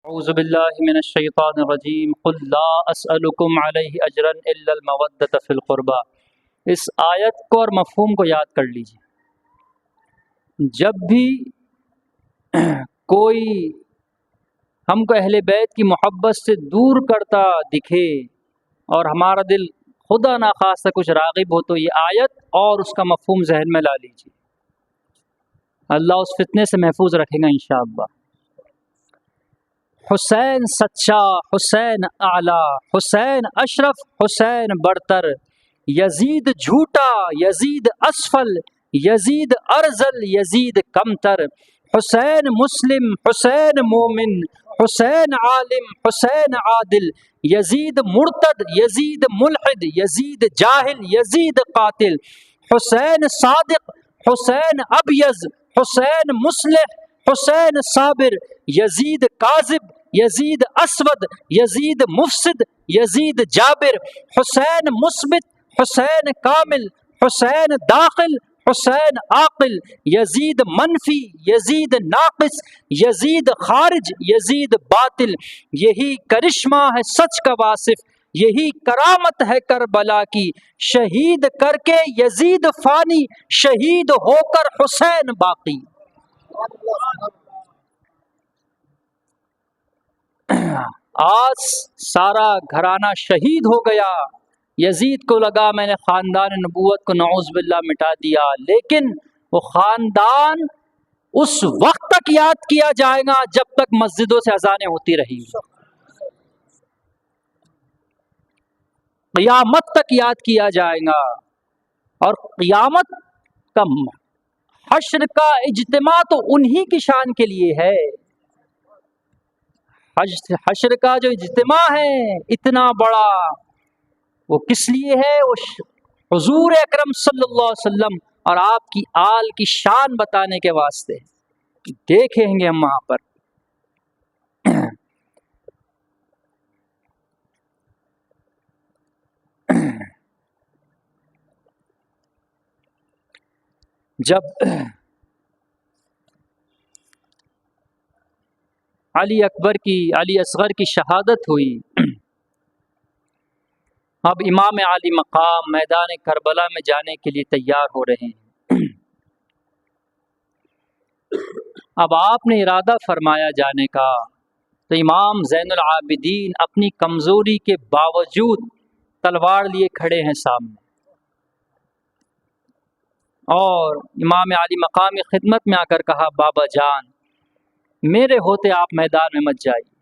اعوذ باللہ من الشیطان الرجیم قل لا اسألکم علیہ اجرا الا المودۃ فی القربى۔ اس آیت کو اور مفہوم کو یاد کر لیجیے۔ جب بھی کوئی ہم کو اہل بیت کی محبت سے دور کرتا دکھے اور ہمارا دل خدا ناخواستہ کچھ راغب ہو تو یہ آیت اور اس کا مفہوم ذہن میں لا لیجیے، اللہ اس فتنے سے محفوظ رکھے گا انشاءاللہ۔ حسین سچا، حسین اعلیٰ، حسین اشرف، حسین برتر، یزید جھوٹا، یزید اسفل، یزید ارذل، یزید کمتر، حسین مسلم، حسین مومن، حسین عالم، حسین عادل، یزید مرتد، یزید ملحد، یزید جاہل، یزید قاتل، حسین صادق، حسین ابیض، حسین مصلح، حسین صابر، یزید کاذب، یزید اسود، یزید مفسد، یزید جابر، حسین مثبت، حسین کامل، حسین داخل، حسین عاقل، یزید منفی، یزید ناقص، یزید خارج، یزید باطل۔ یہی کرشمہ ہے سچ کا واصف، یہی کرامت ہے کربلا کی، شہید کر کے یزید فانی، شہید ہو کر حسین باقی۔ آج سارا گھرانہ شہید ہو گیا، یزید کو لگا میں نے خاندان نبوت کو نعوذ باللہ مٹا دیا، لیکن وہ خاندان اس وقت تک یاد کیا جائے گا جب تک مسجدوں سے اذانیں ہوتی رہی، قیامت تک یاد کیا جائے گا۔ اور قیامت کا حشر کا اجتماع تو انہی کی شان کے لیے ہے۔ حشر کا جو اجتماع ہے اتنا بڑا، وہ کس لیے ہے؟ وہ حضور اکرم صلی اللہ علیہ وسلم اور آپ کی آل کی شان بتانے کے واسطے۔ دیکھیں گے ہم وہاں پر جب علی اصغر کی شہادت ہوئی، اب امام علی مقام میدان کربلا میں جانے کے لیے تیار ہو رہے ہیں۔ اب آپ نے ارادہ فرمایا جانے کا، تو امام زین العابدین اپنی کمزوری کے باوجود تلوار لیے کھڑے ہیں سامنے، اور امام علی مقام کی خدمت میں آ کر کہا بابا جان میرے ہوتے آپ میدان میں مت جائیے،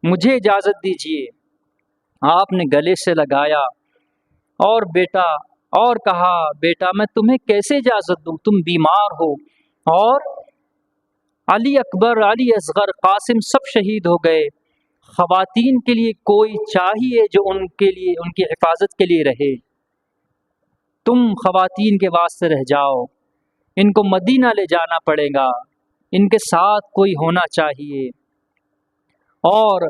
مجھے اجازت دیجیے۔ آپ نے گلے سے لگایا اور کہا بیٹا میں تمہیں کیسے اجازت دوں، تم بیمار ہو، اور علی اکبر، علی اصغر، قاسم سب شہید ہو گئے، خواتین کے لیے کوئی چاہیے جو ان کی حفاظت کے لیے رہے، تم خواتین کے واسطے رہ جاؤ، ان کو مدینہ لے جانا پڑے گا، ان کے ساتھ کوئی ہونا چاہیے، اور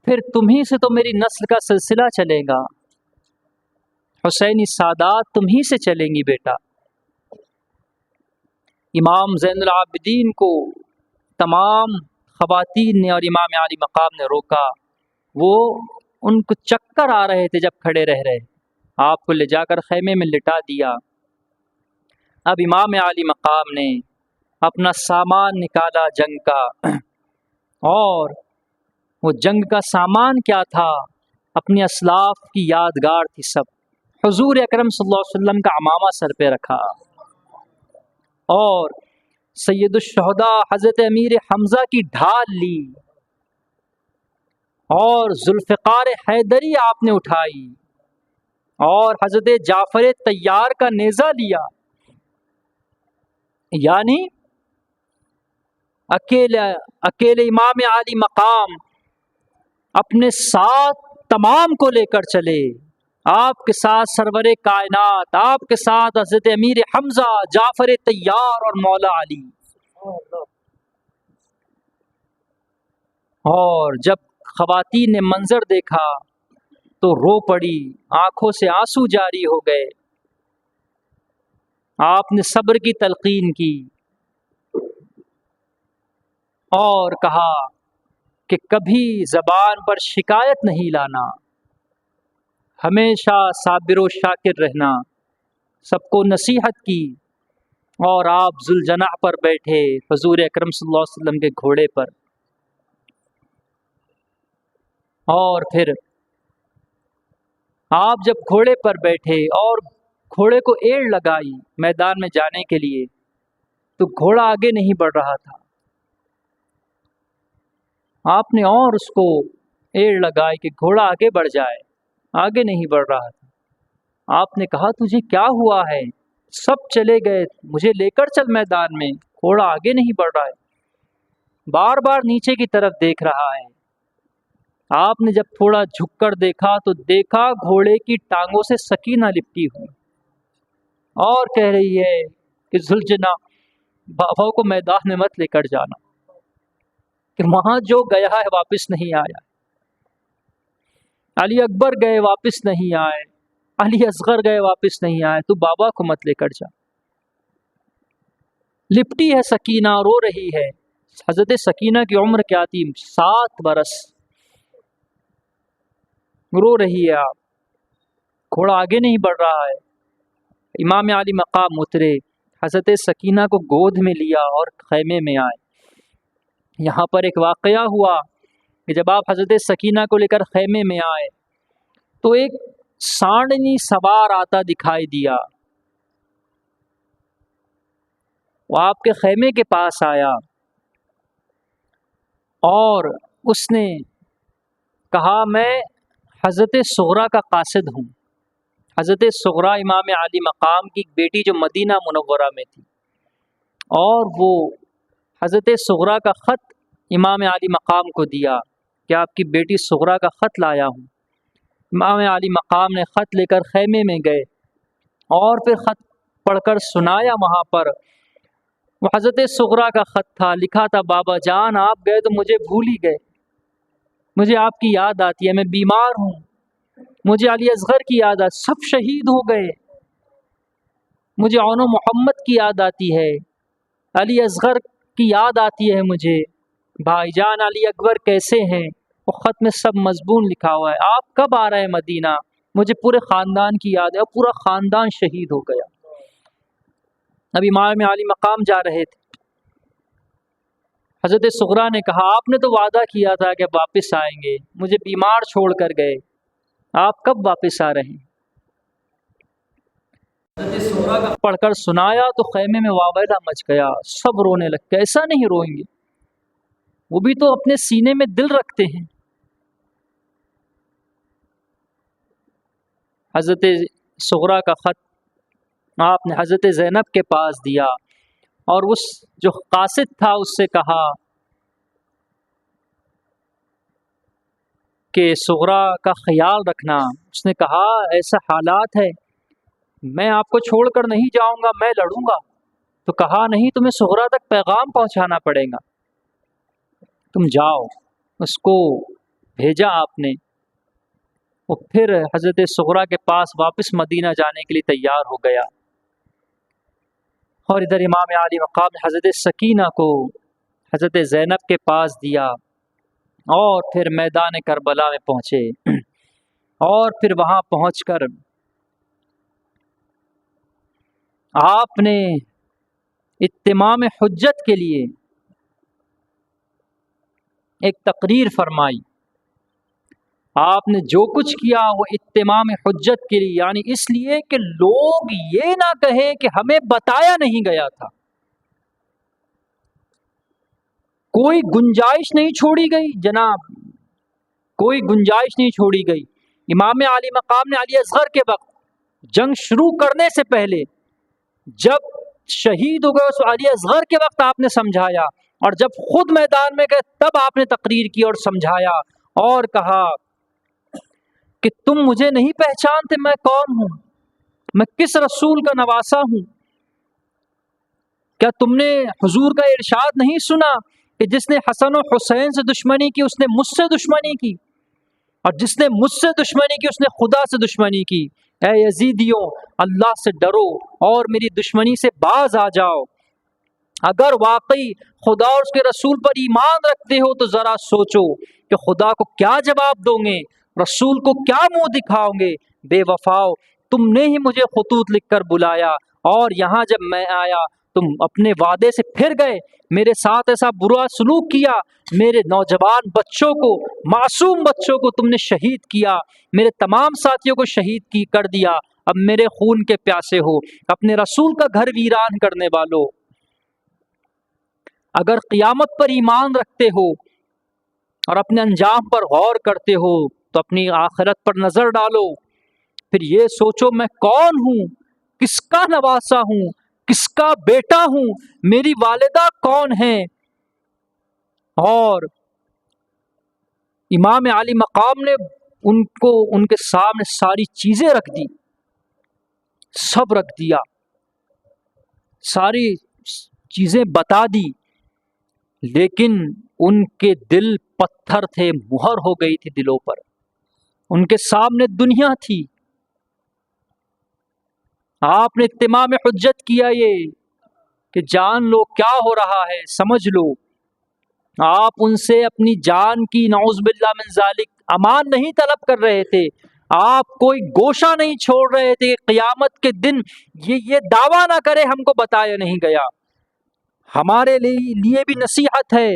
پھر تمہیں سے تو میری نسل کا سلسلہ چلے گا، حسینی سادات تمہیں سے چلیں گی بیٹا۔ امام زین العابدین کو تمام خواتین نے اور امام علی مقام نے روکا، وہ ان کو چکر آ رہے تھے جب کھڑے رہ رہے، آپ کو لے جا کر خیمے میں لٹا دیا۔ اب امام علی مقام نے اپنا سامان نکالا جنگ کا، اور وہ جنگ کا سامان کیا تھا؟ اپنی اسلاف کی یادگار تھی سب۔ حضور اکرم صلی اللہ علیہ وسلم کا عمامہ سر پہ رکھا، اور سید الشہداء حضرت امیر حمزہ کی ڈھال لی، اور ذوالفقار حیدری آپ نے اٹھائی، اور حضرت جعفر طیار کا نیزہ لیا، یعنی اکیلے امام علی مقام اپنے ساتھ تمام کو لے کر چلے، آپ کے ساتھ سرور کائنات، آپ کے ساتھ حضرت امیر حمزہ، جعفر طیار اور مولا علی۔ اور جب خواتین نے منظر دیکھا تو رو پڑی، آنکھوں سے آنسو جاری ہو گئے، آپ نے صبر کی تلقین کی، اور کہا کہ کبھی زبان پر شکایت نہیں لانا، ہمیشہ صابر و شاکر رہنا، سب کو نصیحت کی، اور آپ ذوالجناح پر بیٹھے حضور اکرم صلی اللہ علیہ وسلم کے گھوڑے پر، اور پھر آپ جب گھوڑے پر بیٹھے اور گھوڑے کو ایڑ لگائی میدان میں جانے کے لیے، تو گھوڑا آگے نہیں بڑھ رہا تھا، آپ نے اور اس کو ایڑ لگائی کہ گھوڑا آگے بڑھ جائے، آگے نہیں بڑھ رہا تھا۔ آپ نے کہا تجھے کیا ہوا ہے؟ سب چلے گئے، مجھے لے کر چل میدان میں، گھوڑا آگے نہیں بڑھ رہا ہے، بار بار نیچے کی طرف دیکھ رہا ہے۔ آپ نے جب تھوڑا جھک کر دیکھا تو دیکھا گھوڑے کی ٹانگوں سے سکینہ لپٹی ہوئی، اور کہہ رہی ہے کہ ذوالجناح بابا کو میدان میں مت لے کر جانا، کہ وہاں جو گیا ہے واپس نہیں آیا، علی اکبر گئے واپس نہیں آئے، علی اصغر گئے واپس نہیں آئے، تو بابا کو مت لے کر جا۔ لپٹی ہے سکینہ، رو رہی ہے۔ حضرت سکینہ کی عمر کیا تھی؟ 7 برس، رو رہی ہے۔ آپ گھوڑا آگے نہیں بڑھ رہا ہے۔ امام علی مقام اترے، حضرت سکینہ کو گود میں لیا اور خیمے میں آئے۔ یہاں پر ایک واقعہ ہوا کہ جب آپ حضرت سکینہ کو لے کر خیمے میں آئے تو ایک سانڈنی سوار آتا دکھائی دیا، وہ آپ کے خیمے کے پاس آیا اور اس نے کہا میں حضرت صغرا کا قاصد ہوں۔ حضرت صغرا امام علی مقام کی ایک بیٹی جو مدینہ منورہ میں تھی، اور وہ حضرت صغرا کا خط امام علی مقام کو دیا کہ آپ کی بیٹی صغرا کا خط لایا ہوں۔ امام علی مقام نے خط لے کر خیمے میں گئے اور پھر خط پڑھ کر سنایا۔ وہاں پر وہ حضرت صغرا کا خط تھا، لکھا تھا بابا جان آپ گئے تو مجھے بھول ہی گئے، مجھے آپ کی یاد آتی ہے، میں بیمار ہوں، مجھے علی اصغر کی یاد آتی، سب شہید ہو گئے، مجھے عون و محمد کی یاد آتی ہے، علی اصغر کی یاد آتی ہے، مجھے بھائی جان علی اکبر کیسے ہیں؟ وہ خط میں سب مضمون لکھا ہوا ہے، آپ کب آ رہے ہیں مدینہ؟ مجھے پورے خاندان کی یاد ہے، اور پورا خاندان شہید ہو گیا۔ اب امام علی مقام جا رہے تھے، حضرت صغرا نے کہا آپ نے تو وعدہ کیا تھا کہ واپس آئیں گے، مجھے بیمار چھوڑ کر گئے، آپ کب واپس آ رہے ہیں؟ حضرت صغرا کا پڑھ کر سنایا تو خیمے میں واویلا مچ گیا، سب رونے لگ، کیسا نہیں روئیں گے، وہ بھی تو اپنے سینے میں دل رکھتے ہیں۔ حضرت صغرا کا خط آپ نے حضرت زینب کے پاس دیا، اور اس جو قاصد تھا اس سے کہا کہ صغرا کا خیال رکھنا۔ اس نے کہا ایسا حالات ہے، میں آپ کو چھوڑ کر نہیں جاؤں گا، میں لڑوں گا۔ تو کہا نہیں، تمہیں صغرا تک پیغام پہنچانا پڑے گا، تم جاؤ۔ اس کو بھیجا آپ نے، وہ پھر حضرت صغرا کے پاس واپس مدینہ جانے کے لیے تیار ہو گیا، اور ادھر امام علی مقام نے حضرت سکینہ کو حضرت زینب کے پاس دیا، اور پھر میدان کربلا میں پہنچے، اور پھر وہاں پہنچ کر آپ نے اتمام حجت کے لیے ایک تقریر فرمائی۔ آپ نے جو کچھ کیا وہ اتمام حجت کے لیے، یعنی اس لیے کہ لوگ یہ نہ کہے کہ ہمیں بتایا نہیں گیا تھا، کوئی گنجائش نہیں چھوڑی گئی جناب، کوئی گنجائش نہیں چھوڑی گئی۔ امام علی مقام نے علی اصغر کے وقت جنگ شروع کرنے سے پہلے جب شہید ہو گئے اس علی اصغر کے وقت آپ نے سمجھایا، اور جب خود میدان میں گئے تب آپ نے تقریر کی اور سمجھایا، اور کہا کہ تم مجھے نہیں پہچانتے، میں کون ہوں، میں کس رسول کا نواسا ہوں؟ کیا تم نے حضور کا ارشاد نہیں سنا کہ جس نے حسن و حسین سے دشمنی کی اس نے مجھ سے دشمنی کی، اور جس نے مجھ سے دشمنی کی اس نے خدا سے دشمنی کی؟ اے یزیدیوں، اللہ سے ڈرو اور میری دشمنی سے باز آ جاؤ۔ اگر واقعی خدا اور اس کے رسول پر ایمان رکھتے ہو تو ذرا سوچو کہ خدا کو کیا جواب دو گے، رسول کو کیا منہ دکھاؤ گے؟ بے وفاؤ، تم نے ہی مجھے خطوط لکھ کر بلایا، اور یہاں جب میں آیا تم اپنے وعدے سے پھر گئے، میرے ساتھ ایسا برا سلوک کیا، میرے نوجوان بچوں کو، معصوم بچوں کو تم نے شہید کیا، میرے تمام ساتھیوں کو شہید کر دیا، اب میرے خون کے پیاسے ہو، اپنے رسول کا گھر ویران کرنے والوں۔ اگر قیامت پر ایمان رکھتے ہو اور اپنے انجام پر غور کرتے ہو تو اپنی آخرت پر نظر ڈالو، پھر یہ سوچو میں کون ہوں، کس کا نواسا ہوں، کس کا بیٹا ہوں، میری والدہ کون ہے۔ اور امام علی مقام نے ان کے سامنے ساری چیزیں رکھ دی، سب رکھ دیا، ساری چیزیں بتا دی، لیکن ان کے دل پتھر تھے، مہر ہو گئی تھی دلوں پر، ان کے سامنے دنیا تھی۔ آپ نے اتمام حجت کیا یہ کہ جان لو کیا ہو رہا ہے، سمجھ لو۔ آپ ان سے اپنی جان کی نعوذ باللہ من ذالک امان نہیں طلب کر رہے تھے، آپ کوئی گوشہ نہیں چھوڑ رہے تھے کہ قیامت کے دن یہ دعویٰ نہ کرے ہم کو بتایا نہیں گیا۔ ہمارے لیے بھی نصیحت ہے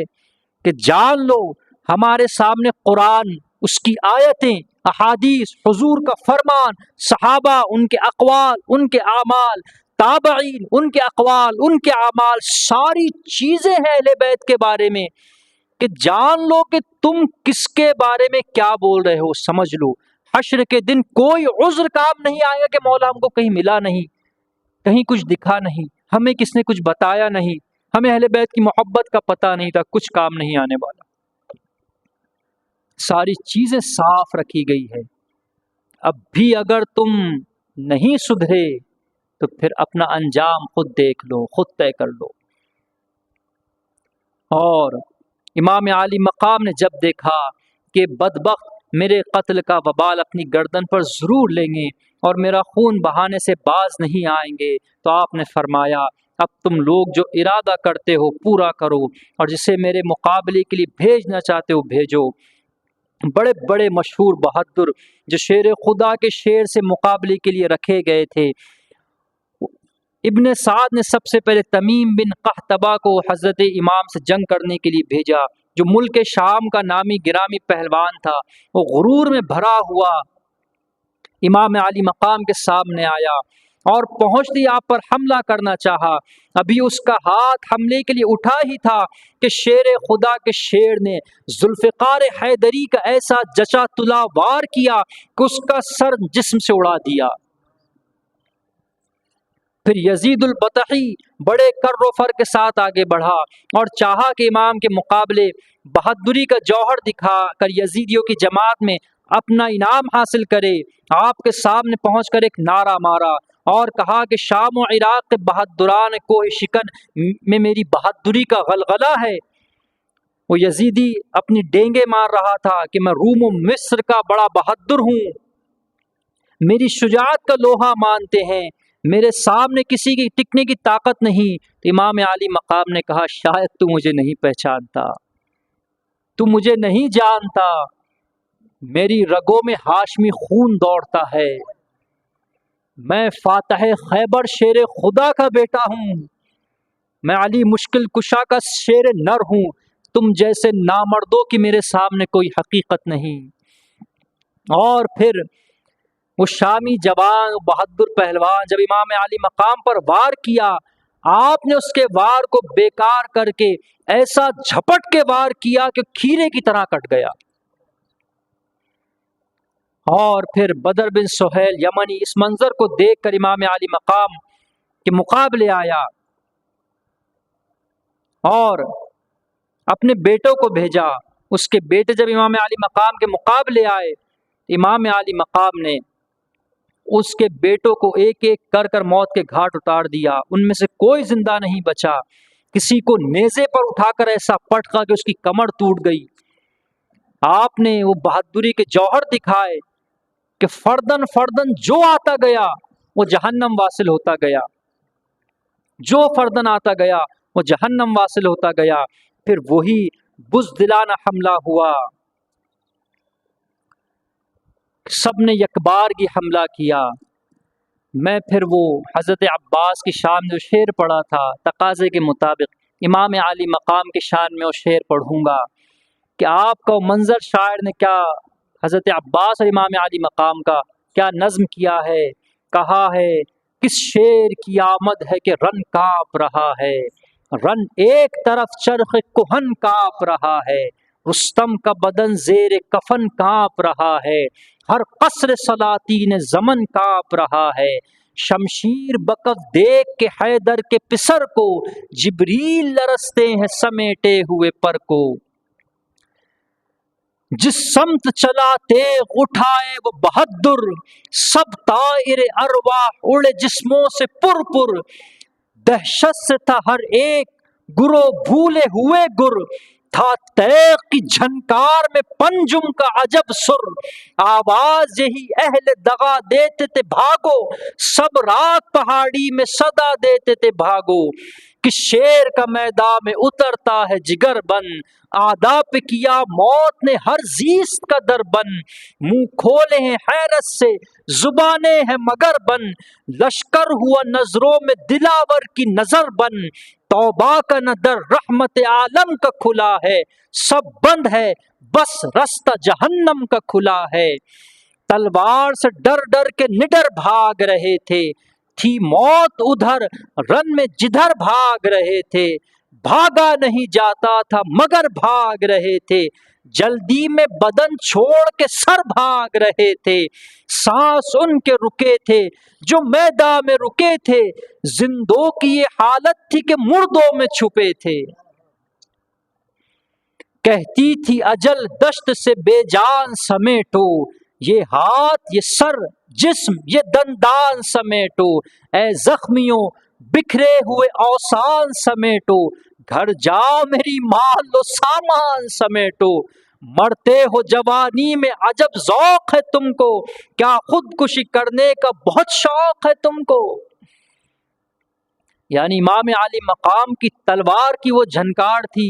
کہ جان لو، ہمارے سامنے قرآن، اس کی آیتیں، احادیث، حضور کا فرمان، صحابہ، ان کے اقوال، ان کے اعمال، تابعین، ان کے اقوال، ان کے اعمال، ساری چیزیں ہیں اہل بیت کے بارے میں، کہ جان لو کہ تم کس کے بارے میں کیا بول رہے ہو، سمجھ لو۔ حشر کے دن کوئی عذر کام نہیں آئے گا کہ مولا ہم کو کہیں ملا نہیں، کہیں کچھ دکھا نہیں، ہمیں کس نے کچھ بتایا نہیں، ہمیں اہل بیت کی محبت کا پتہ نہیں تھا، کچھ کام نہیں آنے والا۔ ساری چیزیں صاف رکھی گئی ہے۔ اب بھی اگر تم نہیں سدھرے تو پھر اپنا انجام خود دیکھ لو، خود طے کر لو۔ اور امام عالی مقام نے جب دیکھا کہ بدبخت میرے قتل کا وبال اپنی گردن پر ضرور لیں گے اور میرا خون بہانے سے باز نہیں آئیں گے، تو آپ نے فرمایا اب تم لوگ جو ارادہ کرتے ہو پورا کرو، اور جسے میرے مقابلے کے لیے بھیجنا چاہتے ہو بھیجو۔ بڑے بڑے مشہور بہادر جو شیر خدا کے شیر سے مقابلے کے لیے رکھے گئے تھے، ابن سعد نے سب سے پہلے تمیم بن قحطبہ کو حضرت امام سے جنگ کرنے کے لیے بھیجا، جو ملک شام کا نامی گرامی پہلوان تھا۔ وہ غرور میں بھرا ہوا امام علی مقام کے سامنے آیا اور پہنچتے ہی آپ پر حملہ کرنا چاہا۔ ابھی اس کا ہاتھ حملے کے لیے اٹھا ہی تھا کہ شیر خدا کے شیر نے ذوالفقار حیدری کا ایسا جچا تلا وار کیا کہ اس کا سر جسم سے اڑا دیا۔ پھر یزید البطحی بڑے کر و فر کے ساتھ آگے بڑھا اور چاہا کہ امام کے مقابلے بہادری کا جوہر دکھا کر یزیدیوں کی جماعت میں اپنا انعام حاصل کرے۔ آپ کے سامنے پہنچ کر ایک نعرہ مارا اور کہا کہ شام و عراق کے بہادران کوہ شکن میں میری بہادری کا غلغلہ ہے۔ وہ یزیدی اپنی ڈینگے مار رہا تھا کہ میں روم و مصر کا بڑا بہادر ہوں، میری شجاعت کا لوہا مانتے ہیں، میرے سامنے کسی کی ٹکنے کی طاقت نہیں۔ تو امام علی مقام نے کہا شاید تو مجھے نہیں پہچانتا، تو مجھے نہیں جانتا، میری رگوں میں ہاشمی خون دوڑتا ہے، میں فاتح خیبر شیر خدا کا بیٹا ہوں، میں علی مشکل کشا کا شیر نر ہوں، تم جیسے نامردوں کی میرے سامنے کوئی حقیقت نہیں۔ اور پھر وہ شامی جوان بہادر پہلوان جب امام علی مقام پر وار کیا، آپ نے اس کے وار کو بیکار کر کے ایسا جھپٹ کے وار کیا کہ کھیرے کی طرح کٹ گیا۔ اور پھر بدر بن سہیل یمنی اس منظر کو دیکھ کر امام علی مقام کے مقابلے آیا اور اپنے بیٹوں کو بھیجا۔ اس کے بیٹے جب امام علی مقام کے مقابلے آئے، امام علی مقام نے اس کے بیٹوں کو ایک ایک کر کر موت کے گھاٹ اتار دیا، ان میں سے کوئی زندہ نہیں بچا۔ کسی کو نیزے پر اٹھا کر ایسا پٹکا کہ اس کی کمر ٹوٹ گئی۔ آپ نے وہ بہادری کے جوہر دکھائے کہ فردن فردن جو آتا گیا وہ جہنم واصل ہوتا گیا، جو فردن آتا گیا وہ جہنم واصل ہوتا گیا۔ پھر وہی بزدلانہ حملہ ہوا، سب نے یکبارگی حملہ کیا۔ میں پھر وہ حضرت عباس کی شان میں جو شعر پڑھا تھا تقاضے کے مطابق امام عالی مقام کی شان میں وہ شعر پڑھوں گا کہ آپ کا وہ منظر شاعر نے کیا حضرت عباس اور امام عالی مقام کا کیا نظم کیا ہے، کہا ہے کس شعر کی آمد ہے کہ رن کانپ رہا ہے، رن ایک طرف چرخ کہن کانپ رہا ہے، رستم کا بدن زیر کفن کانپ رہا ہے، ہر قصر سلاطین زمن کانپ رہا ہے، شمشیر بکف دیکھ کے حیدر کے پسر کو جبریل لرزتے ہیں سمیٹے ہوئے پر کو، جس سمت چلا تیغ اٹھائے وہ بہادر، سب طائر ارواح اڑے جسموں سے پر پر، دہشت سے تھا ہر ایک گرو بھولے ہوئے گر، تھا تیغ کی جھنکار میں پنجم کا عجب سر، آواز یہی اہل دغا دیتے تھے بھاگو، سب رات پہاڑی میں صدا دیتے تھے بھاگو، کہ شیر کا میدان میں اترتا ہے جگر بن، آدھا پہ کیا موت نے ہر زیست کا در بن، منہ کھولے ہیں حیرت سے زبانیں ہیں مگر بن، لشکر ہوا نظروں میں دلاور کی نظر بن، توبہ کا نہ در رحمت عالم کا کھلا ہے، سب بند ہے بس رستہ جہنم کا کھلا ہے، تلوار سے ڈر ڈر کے نڈر بھاگ رہے تھے، تھی موت ادھر رن میں جدھر بھاگ رہے تھے، بھاگا نہیں جاتا تھا مگر بھاگ رہے تھے، جلدی میں بدن چھوڑ کے سر بھاگ رہے تھے، سانس ان کے رکے تھے جو میدان میں رکے تھے، زندوں کی یہ حالت تھی کہ مردوں میں چھپے تھے، کہتی تھی اجل دشت سے بے جان سمیٹو، یہ ہاتھ یہ سر جسم یہ دندان سمیٹو، اے زخمیوں بکھرے ہوئے اوسان سمیٹو، گھر جاؤ میری مال و سامان سمیٹو، مرتے ہو جوانی میں عجب ذوق ہے تم کو، کیا خودکشی کرنے کا بہت شوق ہے تم کو، یعنی امام عالی مقام کی تلوار کی وہ جھنکار تھی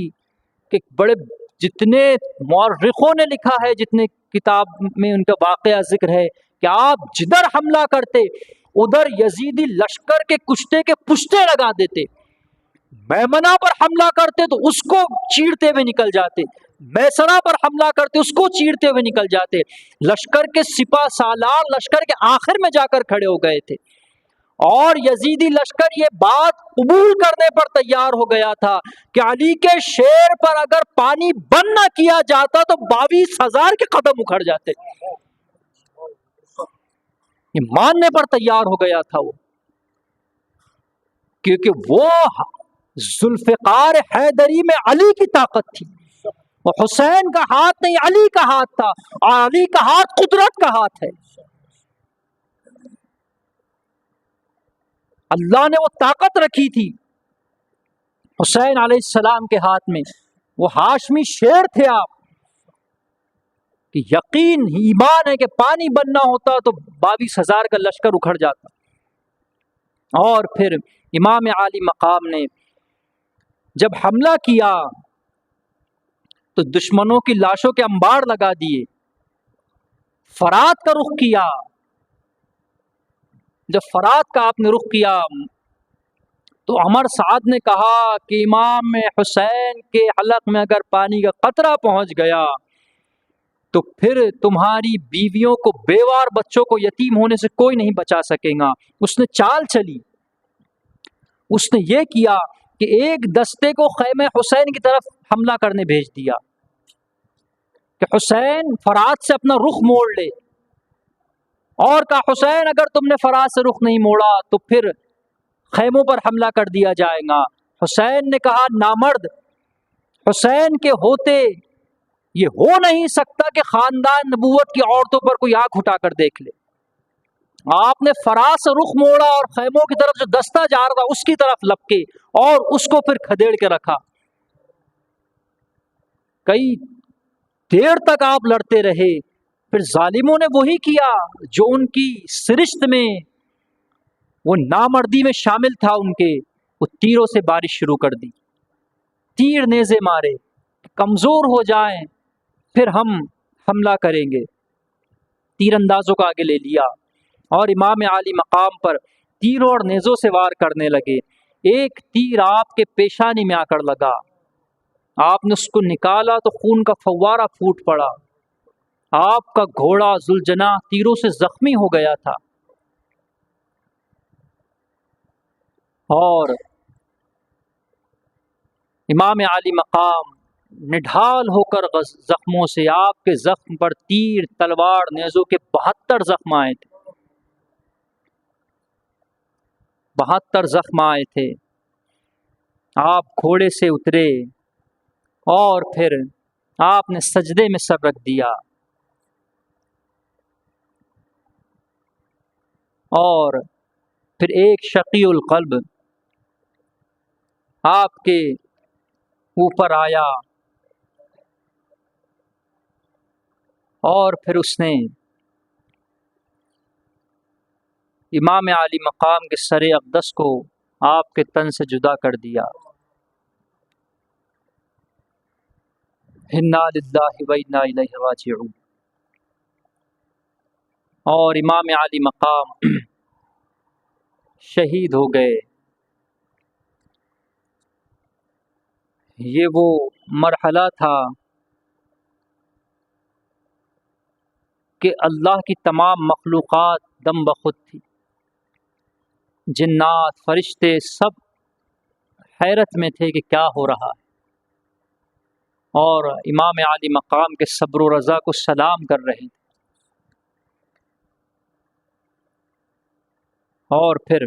کہ بڑے جتنے مورخوں نے لکھا ہے، جتنے کتاب میں ان کا واقعہ ذکر ہے کہ آپ جدھر حملہ کرتے ادھر یزیدی لشکر کے کشتے کے پشتے لگا دیتے، میمنہ پر حملہ کرتے تو اس کو چیرتے ہوئے نکل جاتے، میسرہ پر حملہ کرتے اس کو چیرتے ہوئے نکل جاتے، لشکر کے سپہ سالار لشکر کے آخر میں جا کر کھڑے ہو گئے تھے، اور یزیدی لشکر یہ بات قبول کرنے پر تیار ہو گیا تھا کہ علی کے شیر پر اگر پانی بند نہ کیا جاتا تو 22,000 کے قدم اکھڑ جاتے، یہ ماننے پر تیار ہو گیا تھا وہ، کیونکہ وہ ذوالفقار حیدری میں علی کی طاقت تھی، وہ حسین کا ہاتھ نہیں علی کا ہاتھ تھا، اور علی کا ہاتھ قدرت کا ہاتھ ہے، اللہ نے وہ طاقت رکھی تھی حسین علیہ السلام کے ہاتھ میں، وہ ہاشمی شیر تھے آپ، کہ یقین ایمان ہے کہ پانی بننا ہوتا تو 22,000 کا لشکر اکھڑ جاتا، اور پھر امام عالی مقام نے جب حملہ کیا تو دشمنوں کی لاشوں کے انبار لگا دیے، فرات کا رخ کیا، جب فرات کا آپ نے رخ کیا تو عمر سعد نے کہا کہ امام حسین کے حلق میں اگر پانی کا قطرہ پہنچ گیا تو پھر تمہاری بیویوں کو بیوار بچوں کو یتیم ہونے سے کوئی نہیں بچا سکے گا، اس نے چال چلی، اس نے یہ کیا کہ ایک دستے کو خیمہ حسین کی طرف حملہ کرنے بھیج دیا کہ حسین فرات سے اپنا رخ موڑ لے، اور کہا حسین اگر تم نے فرات سے رخ نہیں موڑا تو پھر خیموں پر حملہ کر دیا جائے گا، حسین نے کہا نامرد، حسین کے ہوتے یہ ہو نہیں سکتا کہ خاندان نبوت کی عورتوں پر کوئی آنکھ اٹھا کر دیکھ لے، آپ نے فرات سے رخ موڑا اور خیموں کی طرف جو دستہ جا رہا تھا اس کی طرف لپکے اور اس کو پھر کھدیڑ کے رکھا، کئی دیر تک آپ لڑتے رہے، پھر ظالموں نے وہی کیا جو ان کی سرشت میں وہ نامردی میں شامل تھا، ان کے وہ تیروں سے بارش شروع کر دی، تیر نیزے مارے، کمزور ہو جائیں پھر ہم حملہ کریں گے۔ تیر اندازوں کو آگے لے لیا اور امام عالی مقام پر تیروں اور نیزوں سے وار کرنے لگے۔ ایک تیر آپ کے پیشانی میں آ کر لگا، آپ نے اس کو نکالا تو خون کا فوارہ پھوٹ پڑا۔ آپ کا گھوڑا ذوالجناح تیروں سے زخمی ہو گیا تھا، اور امام عالی مقام نڈھال ہو کر زخموں سے، آپ کے زخم پر تیر تلوار نیزوں کے 72 زخم آئے تھے، 72 زخم آئے تھے۔ آپ گھوڑے سے اترے اور پھر آپ نے سجدے میں سر رکھ دیا، اور پھر ایک شقی القلب آپ کے اوپر آیا اور پھر اس نے امام عالی مقام کے سر اقدس کو آپ کے تن سے جدا کر دیا۔ انا للہ و انا الیہ راجعون۔ اور امام عالی مقام شہید ہو گئے۔ یہ وہ مرحلہ تھا کہ اللہ کی تمام مخلوقات دم بخود تھی، جنات فرشتے سب حیرت میں تھے کہ کیا ہو رہا ہے، اور امام عالی مقام کے صبر و رضا کو سلام کر رہے تھے۔ اور پھر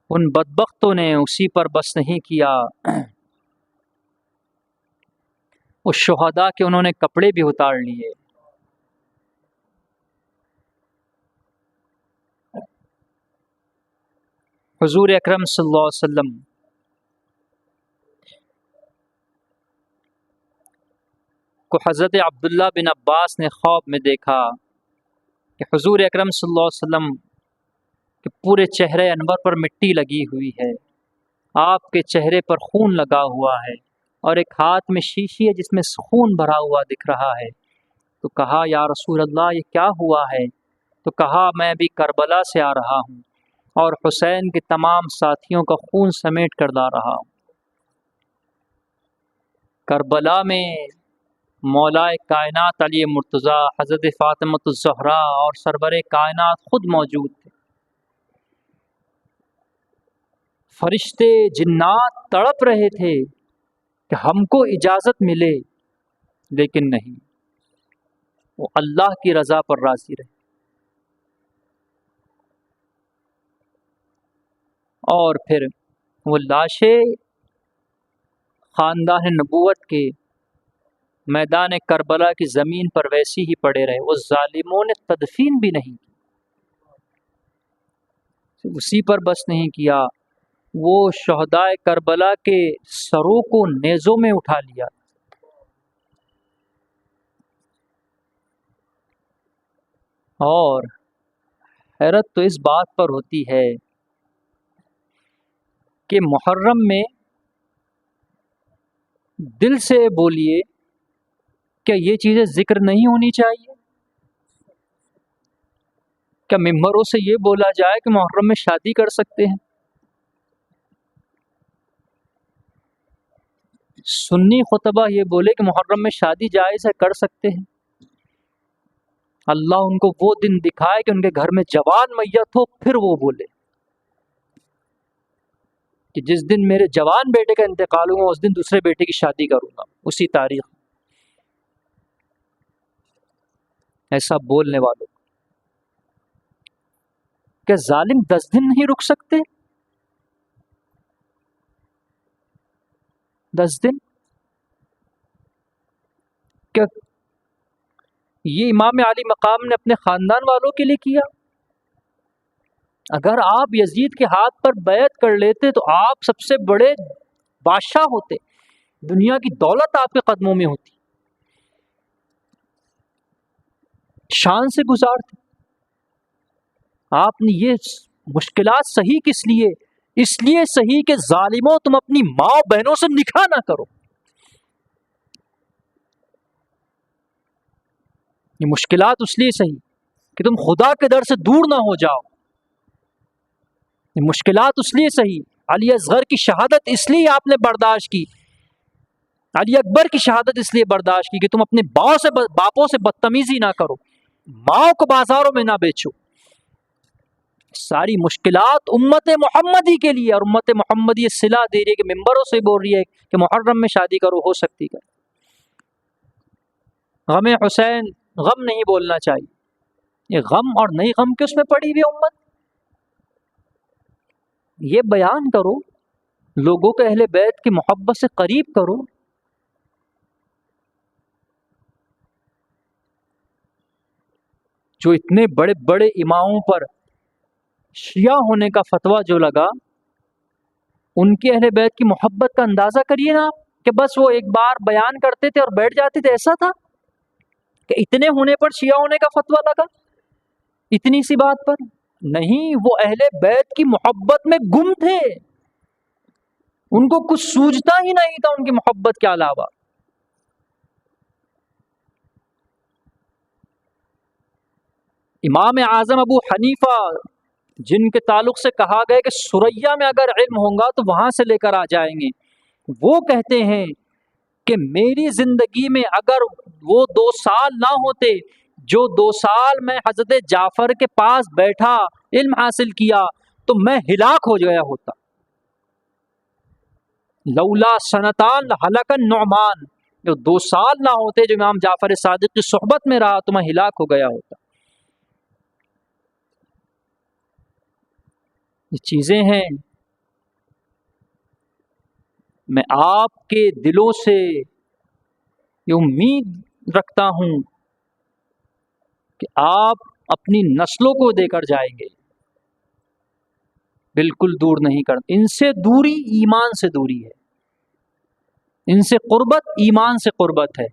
ان بدبختوں نے اسی پر بس نہیں کیا، اس شہداء کے انہوں نے کپڑے بھی اتار لیے۔ حضور اکرم صلی اللہ علیہ وسلم کو حضرت عبداللہ بن عباس نے خواب میں دیکھا کہ حضور اکرم صلی اللہ علیہ وسلم کے پورے چہرے انور پر مٹی لگی ہوئی ہے، آپ کے چہرے پر خون لگا ہوا ہے، اور ایک ہاتھ میں شیشی ہے جس میں خون بھرا ہوا دکھ رہا ہے۔ تو کہا یا رسول اللہ یہ کیا ہوا ہے؟ تو کہا میں ابھی کربلا سے آ رہا ہوں اور حسین کے تمام ساتھیوں کا خون سمیٹ کر لا رہا ہوں۔ کربلا میں مولائے کائنات علی مرتضیٰ، حضرت فاطمۃ الزہرا اور سرور کائنات خود موجود تھے۔ فرشتے جنات تڑپ رہے تھے کہ ہم کو اجازت ملے، لیکن نہیں، وہ اللہ کی رضا پر راضی رہے۔ اور پھر وہ لاشیں خاندان نبوت کے میدان کربلا کی زمین پر ویسی ہی پڑے رہے، وہ ظالموں نے تدفین بھی نہیں کی۔ اسی پر بس نہیں کیا، وہ شہداء کربلا کے سروں کو نیزوں میں اٹھا لیا، اور حیرت تو اس بات پر ہوتی ہے کہ محرم میں دل سے بولیے کیا یہ چیزیں ذکر نہیں ہونی چاہیے؟ کیا ممبروں سے یہ بولا جائے کہ محرم میں شادی کر سکتے ہیں؟ سنی خطبہ یہ بولے کہ محرم میں شادی جائز ہے، کر سکتے ہیں۔ اللہ ان کو وہ دن دکھائے کہ ان کے گھر میں جوان میت ہو، پھر وہ بولے کہ جس دن میرے جوان بیٹے کا انتقال ہوا اس دن دوسرے بیٹے کی شادی کروں گا اسی تاریخ۔ ایسا بولنے والوں کیا ظالم 10 دن نہیں رک سکتے؟ 10 دن کیا یہ امام علی مقام نے اپنے خاندان والوں کے لیے کیا؟ اگر آپ یزید کے ہاتھ پر بیعت کر لیتے تو آپ سب سے بڑے بادشاہ ہوتے، دنیا کی دولت آپ کے قدموں میں ہوتی، شان سے گزارتے۔ آپ نے یہ مشکلات صحیح کس لیے اس لیے صحیح کہ ظالموں تم اپنی ماں بہنوں سے نکاح نہ کرو. یہ مشکلات اس لیے صحیح کہ تم خدا کے در سے دور نہ ہو جاؤ. یہ مشکلات اس لیے صحیح. علی اصغر کی شہادت اس لیے آپ نے برداشت کی، علی اکبر کی شہادت اس لیے برداشت کی کہ تم اپنے باپوں سے بدتمیزی نہ کرو، ماں کو بازاروں میں نہ بیچو. ساری مشکلات امت محمدی کے لیے، اور امت محمدی صلہ دے رہی ہے کہ ممبروں سے بول رہی ہے کہ محرم میں شادی کرو، ہو سکتی ہے. غم حسین غم نہیں بولنا چاہیے. یہ غم اور نئی غم کے اس میں پڑی ہوئی امت. یہ بیان کرو، لوگوں کے اہل بیت کی محبت سے قریب کرو. جو اتنے بڑے بڑے اماموں پر شیعہ ہونے کا فتویٰ جو لگا، ان کے اہل بیت کی محبت کا اندازہ کریے نا آپ، کہ بس وہ ایک بار بیان کرتے تھے اور بیٹھ جاتے تھے. ایسا تھا کہ اتنے ہونے پر شیعہ ہونے کا فتویٰ لگا اتنی سی بات پر؟ نہیں، وہ اہل بیت کی محبت میں گم تھے، ان کو کچھ سوجتا ہی نہیں تھا ان کی محبت کے علاوہ. امام اعظم ابو حنیفہ جن کے تعلق سے کہا گیا کہ سریا میں اگر علم ہوگا تو وہاں سے لے کر آ جائیں گے، وہ کہتے ہیں کہ میری زندگی میں اگر وہ 2 سال نہ ہوتے جو 2 سال میں حضرت جعفر کے پاس بیٹھا علم حاصل کیا تو میں ہلاک ہو گیا ہوتا. لولا سنتان لہلک النعمان، جو 2 سال نہ ہوتے جو امام جعفر صادق کی صحبت میں رہا تو میں ہلاک ہو گیا ہوتا. یہ چیزیں ہیں، میں آپ کے دلوں سے یہ امید رکھتا ہوں کہ آپ اپنی نسلوں کو دے کر جائیں گے، بالکل دور نہیں کر. ان سے دوری ایمان سے دوری ہے، ان سے قربت ایمان سے قربت ہے،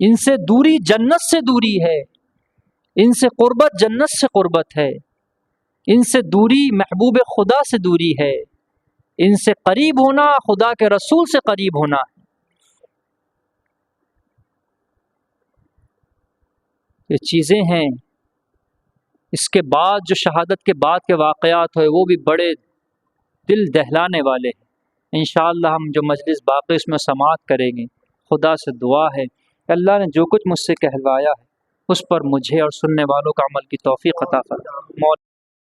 ان سے دوری جنت سے دوری ہے، ان سے قربت جنت سے قربت ہے، ان سے دوری محبوب خدا سے دوری ہے، ان سے قریب ہونا خدا کے رسول سے قریب ہونا. یہ چیزیں ہیں. اس کے بعد جو شہادت کے بعد کے واقعات ہوئے وہ بھی بڑے دل دہلانے والے ہیں. انشاءاللہ ہم جو مجلس باقی اس میں سماعت کریں گے، خدا سے دعا ہے کہ اللہ نے جو کچھ مجھ سے کہلوایا ہے اس پر مجھے اور سننے والوں کا عمل کی توفیق عطا فرمائے.